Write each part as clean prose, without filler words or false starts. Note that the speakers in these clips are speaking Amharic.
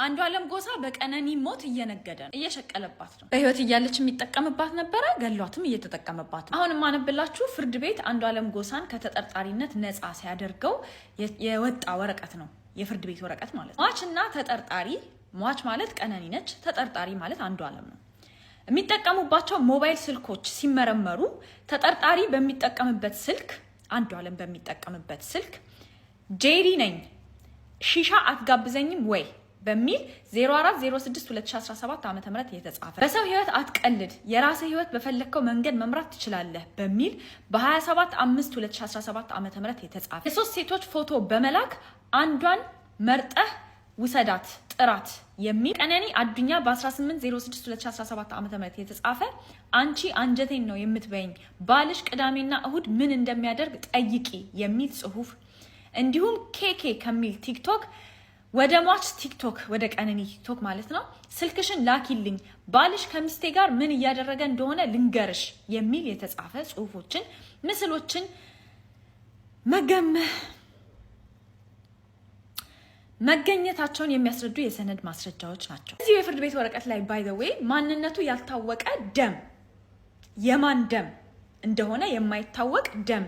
አንዷለም ጎሳ በቀነኒ ሞት እየነገደ ነው፣ እየሸቀለባት ነው። በህይወት እያለች የሚጠቀምባት ነበረ፣ ገሏትም እየተጠቀመባት ነው። አሁን ማነብላችሁ ፍርድ ቤት አንዷለም ጎሳን ከተጠርጣሪነት ነፃ ሲያደርገው የወጣ ወረቀት ነው። የፍርድ ቤት ወረቀት ማለት ነው። ሟችና ተጠርጣሪ፣ ሟች ማለት ቀነኒ ነች፣ ተጠርጣሪ ማለት አንዷለም ነው። የሚጠቀሙባቸው ሞባይል ስልኮች ሲመረመሩ ተጠርጣሪ በሚጠቀምበት ስልክ፣ አንዷለም በሚጠቀምበት ስልክ ጄሪ ነኝ ሺሻ አትጋብዘኝም ወይ በሚል 04062017 ዓ.ም የተጻፈ በሰው ህይወት አትቀልድ የራስህ ህይወት በፈለከው መንገድ መምራት ትችላለህ በሚል በ27/5/2017 ዓ.ም የተጻፈ የሶስት ሴቶች ፎቶ በመላክ አንዷን መርጠህ ውሰዳት ጥራት የሚል ቀነኒ አዱኛ በ18/06/2017 ዓ.ም የተጻፈ አንቺ አንጀቴን ነው የምትበይኝ ባልሽ ቅዳሜና እሁድ ምን እንደሚያደርግ ጠይቂ የሚል ጽሁፍ እንዲሁም ኬኬ ከሚል ቲክቶክ ወደ ሟች ቲክቶክ ወደ ቀነኒ ቲክቶክ ማለት ነው ስልክሽን ላኪልኝ ባልሽ ከሚስቴ ጋር ምን እያደረገ እንደሆነ ልንገርሽ የሚል የተጻፈ ጽሁፎችን ምስሎችን መገኘታቸውን የሚያስረዱ የሰነድ ማስረጃዎች ናቸው። እዚህ የፍርድ ቤት ወረቀት ላይ ባይ ዘ ዌይ ማንነቱ ያልታወቀ ደም የማን ደም እንደሆነ የማይታወቅ ደም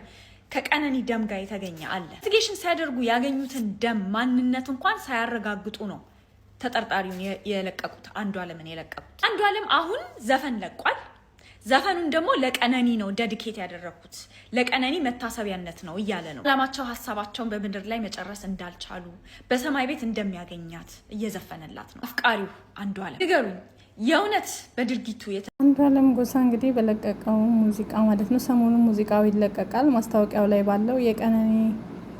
ከቀነኒ ደም ጋር የተገኘ አለ። ኢንቨስቲጌሽን ሲያደርጉ ያገኙትን ደም ማንነት እንኳን ሳያረጋግጡ ነው ተጠርጣሪውን የለቀቁት፣ አንዷለምን የለቀቁት። አንዷለም አሁን ዘፈን ለቋል። ዘፈኑን ደግሞ ለቀነኒ ነው ዴዲኬት ያደረኩት ለቀነኒ መታሰቢያነት ነው እያለ ነው። ዓላማቸው ሀሳባቸውን በምድር ላይ መጨረስ እንዳልቻሉ በሰማይ ቤት እንደሚያገኛት እየዘፈነላት ነው አፍቃሪው አንዷለም። ንገሩኝ የእውነት በድርጊቱ አንዷለም ጎሳ እንግዲህ በለቀቀው ሙዚቃ ማለት ነው ሰሞኑን ሙዚቃው ይለቀቃል። ማስታወቂያው ላይ ባለው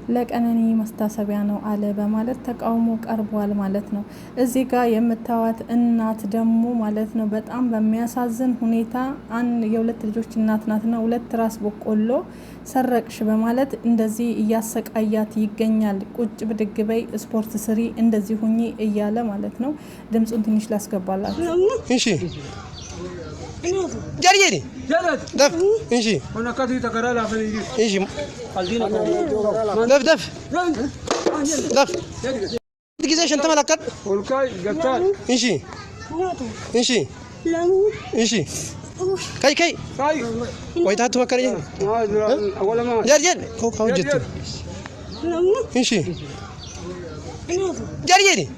ለቀነኒ ማስታሰቢያ ነው አለ በማለት ተቃውሞ ቀርቧል ማለት ነው። እዚህ ጋር የምታዋት እናት ደግሞ ማለት ነው በጣም በሚያሳዝን ሁኔታ የሁለት ልጆች እናት ናትና ሁለት ራስ በቆሎ ሰረቅሽ በማለት እንደዚህ እያሰቃያት ይገኛል። ቁጭ ብድግ በይ ስፖርት ስሪ እንደዚህ ሁኚ እያለ ማለት ነው። ድምጹን ትንሽ ላስገባላችሁ። እሺ جريني دف إيشي هنا كذي تكرر لا فليدي إيشي دف كذا شنطة ملكت والكاي قتال إيشي كاي ويتهاتو مكرين أول ما جرين هو جت إيشي جريني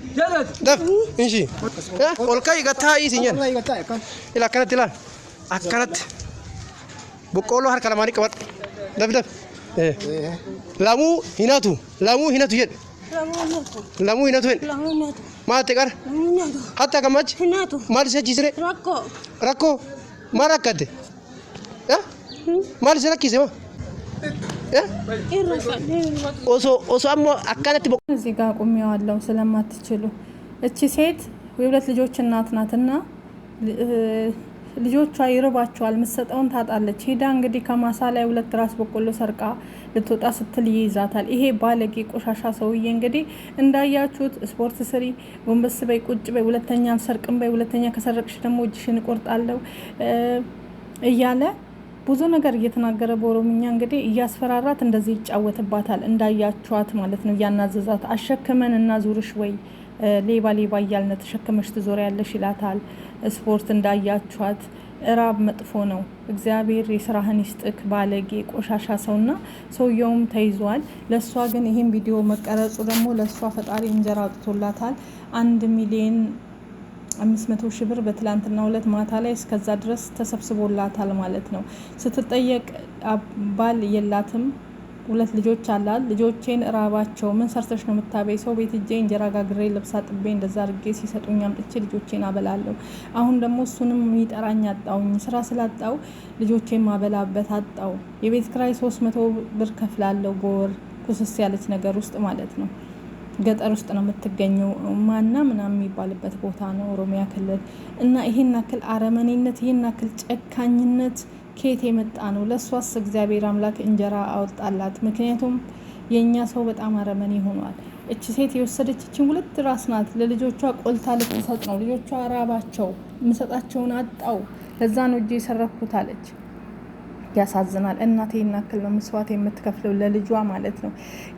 دف إيشي والكاي قتال إيشي إلا كانت بقوله هر كلاماني كبر دف لامو هناتو يد لامو هناتو ما تكر حتى كمج ما لسه جيسره ركو ما ركده ما لسه ركيسه ኦሶ አሞ አካለት እዚህ ጋር ቆሚያለው ስለማትችሉ እቺ ሴት የሁለት ልጆች እናት ናትና ልጆቿ ይርባቸዋል፣ ምሰጠውን ታጣለች። ሄዳ እንግዲህ ከማሳ ላይ ሁለት ራስ በቆሎ ሰርቃ ልትወጣ ስትል ይይዛታል። ይሄ ባለጌ ቆሻሻ ሰውዬ እንግዲህ እንዳያችሁት ስፖርት ስሪ፣ ጎንበስ በይ፣ ቁጭ በይ፣ ሁለተኛ ሰርቅም በይ፣ ሁለተኛ ከሰረቅሽ ደግሞ እጅሽን እቆርጣለሁ እያለ ብዙ ነገር እየተናገረ በኦሮምኛ እንግዲህ እያስፈራራት እንደዚህ ይጫወትባታል። እንዳያችኋት ማለት ነው። እያናዘዛት አሸክመን እና ዙርሽ ወይ ሌባ እያልነ ተሸክመሽ ትዞሪያለሽ ይላታል። ስፖርት እንዳያችኋት እራብ መጥፎ ነው። እግዚአብሔር የስራህን ይስጥክ ባለጌ ቆሻሻ ሰውና ሰውየውም ተይዟል። ለሷ ግን ይሄን ቪዲዮ መቀረጹ ደግሞ ለሷ ፈጣሪ እንጀራ አውጥቶላታል። 1,500,000 ብር በትላንትናው ዕለት ማታ ላይ እስከዛ ድረስ ተሰብስቦላታል ማለት ነው። ስትጠየቅ ባል የላትም፣ ሁለት ልጆች አላት። ልጆቼን እራባቸው ምን ሰርተሽ ነው የምታበይ? ሰው ቤት እጄ እንጀራ ጋግሬ ልብስ አጥቤ እንደዛ አድርጌ ሲሰጡኝ አምጥቼ ልጆቼን አበላለሁ። አሁን ደግሞ እሱንም የሚጠራኝ አጣውኝ። ስራ ስላጣው ልጆቼን ማበላበት አጣው። የቤት ክራይ 300 ብር ከፍላለሁ በወር። ኩስስ ያለች ነገር ውስጥ ማለት ነው። ገጠር ውስጥ ነው የምትገኘው። ማና ምናምን የሚባልበት ቦታ ነው ኦሮሚያ ክልል። እና ይሄን አክል አረመኔነት፣ ይሄን አክል ጨካኝነት ከየት የመጣ ነው? ለሷስ እግዚአብሔር አምላክ እንጀራ አወጣላት። ምክንያቱም የኛ ሰው በጣም አረመኔ ሆኗል። እቺ ሴት የወሰደችችን ሁለት ራስ ናት። ለልጆቿ ቆልታ ልትሰጥ ነው። ልጆቿ ራባቸው፣ ምሰጣቸውን አጣው። ለዛ ነው እጄ የሰረኩት አለች። ያሳዝናል። እናቴ እናክል ነው መስዋዕት የምትከፍለው ለልጇ ማለት ነው።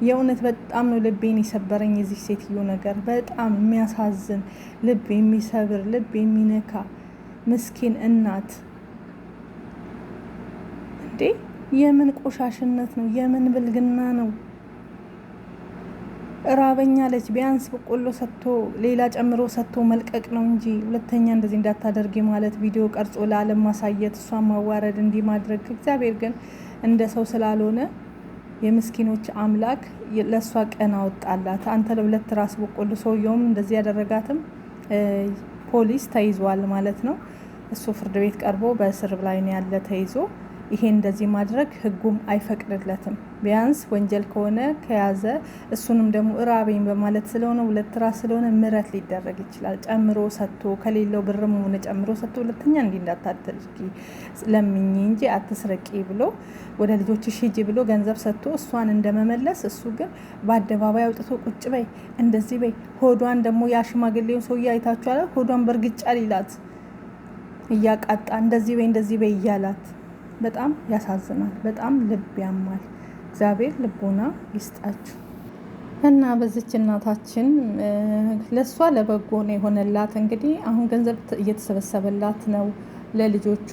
የእውነት በጣም ነው ልቤን የሰበረኝ የዚህ ሴትዮ ነገር። በጣም የሚያሳዝን ልብ የሚሰብር ልብ የሚነካ ምስኪን እናት። እንዴ የምን ቆሻሽነት ነው? የምን ብልግና ነው? ራበኛ ለች ቢያንስ በቆሎ ሰጥቶ ሌላ ጨምሮ ሰጥቶ መልቀቅ ነው እንጂ ሁለተኛ እንደዚህ እንዳታደርጊ ማለት ቪዲዮ ቀርጾ ለዓለም ማሳየት እሷን ማዋረድ እንዲህ ማድረግ። እግዚአብሔር ግን እንደ ሰው ስላልሆነ የምስኪኖች አምላክ ለእሷ ቀን አወጣላት። አንተ ለሁለት ራስ በቆሎ ሰውየውም እንደዚህ ያደረጋትም ፖሊስ ተይዟል ማለት ነው። እሱ ፍርድ ቤት ቀርቦ በእስር ላይ ነው ያለ ተይዞ። ይሄ እንደዚህ ማድረግ ህጉም አይፈቅድለትም። ቢያንስ ወንጀል ከሆነ ከያዘ እሱንም ደግሞ እራበኝ በማለት ስለሆነ ሁለት ራስ ስለሆነ ምህረት ሊደረግ ይችላል። ጨምሮ ሰጥቶ ከሌለው ብርም ሆነ ጨምሮ ሰጥቶ ሁለተኛ እንዲህ እንዳታደርጊ ለምኝ እንጂ አትስረቂ ብሎ ወደ ልጆችሽ ሂጂ ብሎ ገንዘብ ሰጥቶ እሷን እንደመመለስ፣ እሱ ግን በአደባባይ አውጥቶ ቁጭ በይ እንደዚህ በይ። ሆዷን ደግሞ ያ ሽማግሌው ሰውዬ አይታችኋል። ሆዷን በእርግጫ ሊላት እያቃጣ እንደዚህ በይ እያላት በጣም ያሳዝናል። በጣም ልብ ያማል። እግዚአብሔር ልቦና ይስጣችሁ እና በዚች እናታችን ለሷ ለበጎ ነው የሆነላት። እንግዲህ አሁን ገንዘብ እየተሰበሰበላት ነው ለልጆቿ፣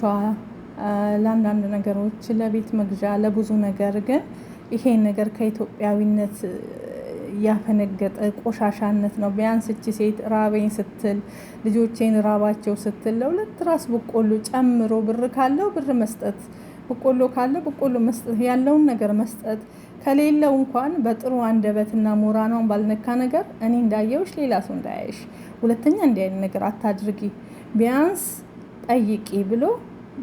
ለአንዳንድ ነገሮች፣ ለቤት መግዣ፣ ለብዙ ነገር። ግን ይሄን ነገር ከኢትዮጵያዊነት ያፈነገጠ ቆሻሻነት ነው። ቢያንስ እቺ ሴት ራበኝ ስትል ልጆቼን ራባቸው ስትል ለሁለት ራስ በቆሎ ጨምሮ ብር ካለው ብር መስጠት፣ በቆሎ ካለ በቆሎ መስጠት፣ ያለውን ነገር መስጠት፣ ከሌለው እንኳን በጥሩ አንደበትና ሞራኗን ባልነካ ነገር እኔ እንዳየውሽ ሌላ ሰው እንዳያይሽ፣ ሁለተኛ እንዲህ አይነት ነገር አታድርጊ፣ ቢያንስ ጠይቂ ብሎ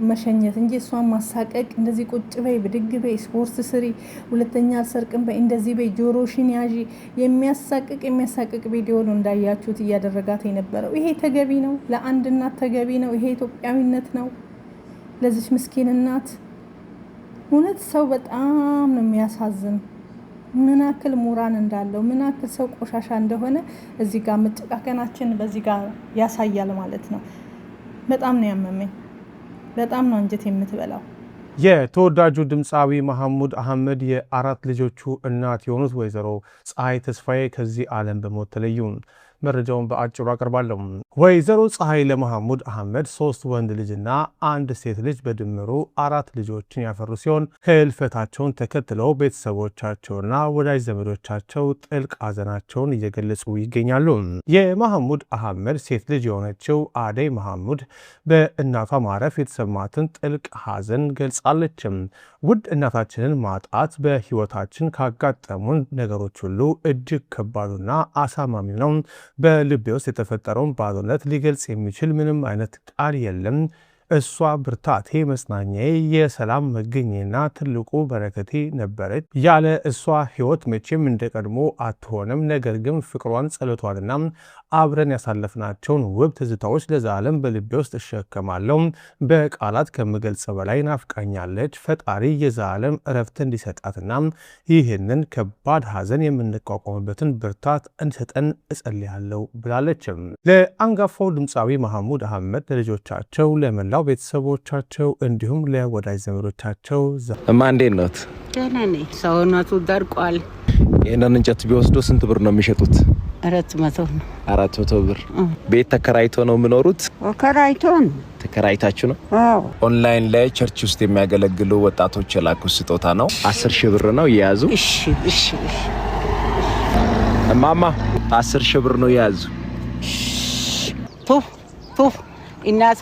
መሸኘት እንጂ እሷን ማሳቀቅ፣ እንደዚህ ቁጭ በይ ብድግ በይ ስፖርት ስሪ፣ ሁለተኛ አልሰርቅም በይ እንደዚህ በይ ጆሮሽን ያዢ፣ የሚያሳቅቅ ቪዲዮ ነው እንዳያችሁት እያደረጋት የነበረው። ይሄ ተገቢ ነው? ለአንድ እናት ተገቢ ነው? ይሄ ኢትዮጵያዊነት ነው? ለዚች ምስኪን እናት እውነት ሰው በጣም ነው የሚያሳዝን። ምን ያክል ሙራን እንዳለው ምን ያክል ሰው ቆሻሻ እንደሆነ እዚህ ጋር መጨቃቀናችን በዚህ ጋር ያሳያል ማለት ነው። በጣም ነው ያመመኝ። በጣም ነው አንጀት የምትበላው። የተወዳጁ ድምፃዊ መሐሙድ አህመድ የአራት ልጆቹ እናት የሆኑት ወይዘሮ ፀሐይ ተስፋዬ ከዚህ ዓለም በሞት ተለዩ። መረጃውን በአጭሩ አቀርባለሁ። ወይዘሮ ፀሐይ ለመሐሙድ አህመድ 3 ወንድ ልጅና 1 ሴት ልጅ በድምሩ 4 ልጆችን ያፈሩ ሲሆን ህልፈታቸውን ተከትለው ቤተሰቦቻቸውና ወዳጅ ዘመዶቻቸው ጥልቅ ሐዘናቸውን እየገለጹ ይገኛሉ። የመሐሙድ አህመድ ሴት ልጅ የሆነችው አደይ መሐሙድ በእናቷ ማረፍ የተሰማትን ጥልቅ ሐዘን ገልጻለች። ውድ እናታችንን ማጣት በህይወታችን ካጋጠሙን ነገሮች ሁሉ እጅግ ከባዱና አሳማሚ ነው። በልቤ ውስጥ የተፈጠረውን ባዶነት ሊገልጽ የሚችል ምንም አይነት ቃል የለም። እሷ ብርታቴ፣ መጽናኛዬ፣ የሰላም መገኘና ትልቁ በረከቴ ነበረች። ያለ እሷ ህይወት መቼም እንደቀድሞ አትሆንም። ነገር ግን ፍቅሯን፣ ጸሎቷንና አብረን ያሳለፍናቸውን ውብ ትዝታዎች ለዘላለም በልቤ ውስጥ እሸከማለሁ። በቃላት ከምገልጸው በላይ ናፍቃኛለች። ፈጣሪ የዘላለም እረፍት እንዲሰጣትና ይህንን ከባድ ሐዘን የምንቋቋምበትን ብርታት እንዲሰጠን እጸልያለሁ ብላለች። ለአንጋፋው ድምፃዊ መሐሙድ አህመድ፣ ለልጆቻቸው፣ ለመላው ቤተሰቦቻቸው እንዲሁም ለወዳጅ ዘመዶቻቸው እማ እንዴት ኖት? ደህና ነኝ። ሰውነቱ ደርቋል። ይህንን እንጨት ቢወስዶ ስንት ብር ነው የሚሸጡት? 400 ነው። 400 ብር። ቤት ተከራይቶ ነው የሚኖሩት? ከራይቶ ነው። ተከራይታችሁ ነው? አዎ። ኦንላይን ላይ ቸርች ውስጥ የሚያገለግሉ ወጣቶች የላኩት ስጦታ ነው። 10,000 ብር ነው የያዙ። እሺ። እማማ 10,000 ብር ነው የያዙ። ቱ እናቱ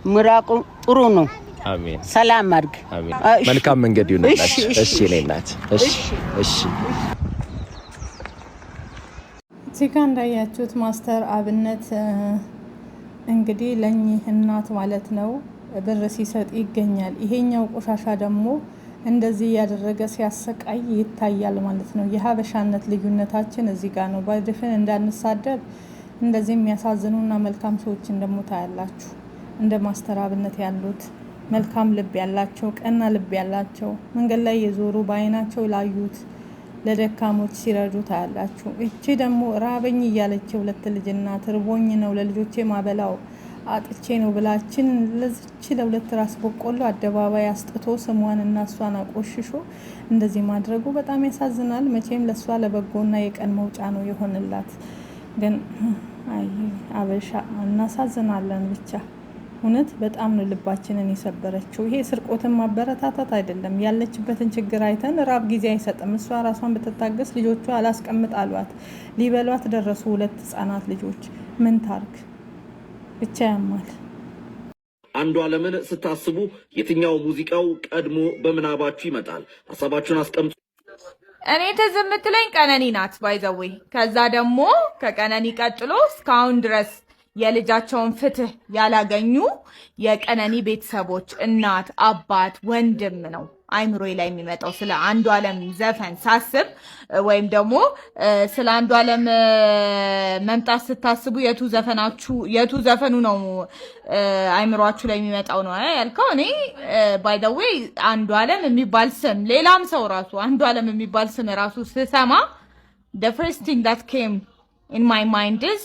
ምራቁ ጥሩ ነው። አሜን። ሰላም አድርግ። አሜን። መልካም መንገድ ይሁንላችሁ። እሺ ነይናት። እሺ። እዚህ ጋር እንዳያችሁት ማስተር አብነት እንግዲህ ለኚህ እናት ማለት ነው ብር ሲሰጥ ይገኛል። ይሄኛው ቆሻሻ ደግሞ እንደዚህ ያደረገ ሲያሰቃይ ይታያል ማለት ነው። የሀበሻነት ልዩነታችን እዚህ ጋር ነው። በድፍን እንዳንሳደብ እንደዚህ የሚያሳዝኑና መልካም ሰዎችን ደግሞ ታያላችሁ። እንደ ማስተር አብነት ያሉት መልካም ልብ ያላቸው፣ ቀና ልብ ያላቸው፣ መንገድ ላይ የዞሩ በአይናቸው ላዩት ለደካሞች ሲረዱ ታያላችሁ። እቺ ደግሞ ራበኝ እያለች 2 ልጅ እናት ርቦኝ ነው ለልጆቼ ማበላው አጥቼ ነው ብላችን ለዚች ለሁለት ራስ በቆሎ አደባባይ አስጥቶ ስሟን እና እሷን አቆሽሾ እንደዚህ ማድረጉ በጣም ያሳዝናል። መቼም ለሷ ለበጎና የቀን መውጫ ነው የሆነላት። ግን አይ አበሻ እናሳዝናለን ብቻ እውነት በጣም ነው ልባችንን የሰበረችው። ይሄ ስርቆትን ማበረታታት አይደለም። ያለችበትን ችግር አይተን ራብ ጊዜ አይሰጥም። እሷ ራሷን ብትታገስ ልጆቿ አላስቀምጥ አሏት፣ ሊበሏት ደረሱ። 2 ህጻናት ልጆች ምን ታርግ ብቻ ያማል። አንዷለምን ስታስቡ የትኛው ሙዚቃው ቀድሞ በምናባችሁ ይመጣል? ሐሳባችሁን አስቀምጡ። እኔ ትዝ የምትለኝ ቀነኒ ናት ባይዘዌ። ከዛ ደግሞ ከቀነኒ ቀጥሎ እስካሁን ድረስ የልጃቸውን ፍትህ ያላገኙ የቀነኒ ቤተሰቦች እናት፣ አባት፣ ወንድም ነው አይምሮዬ ላይ የሚመጣው። ስለ አንዷለም ዘፈን ሳስብ ወይም ደግሞ ስለ አንዷለም መምጣት ስታስቡ የቱ ዘፈኑ ነው አይምሮአችሁ ላይ የሚመጣው ነው ያልከው? እኔ ባይ ዘ ዌይ አንዷለም የሚባል ስም ሌላም ሰው ራሱ አንዷለም የሚባል ስም ራሱ ስሰማ the first thing that came in my mind is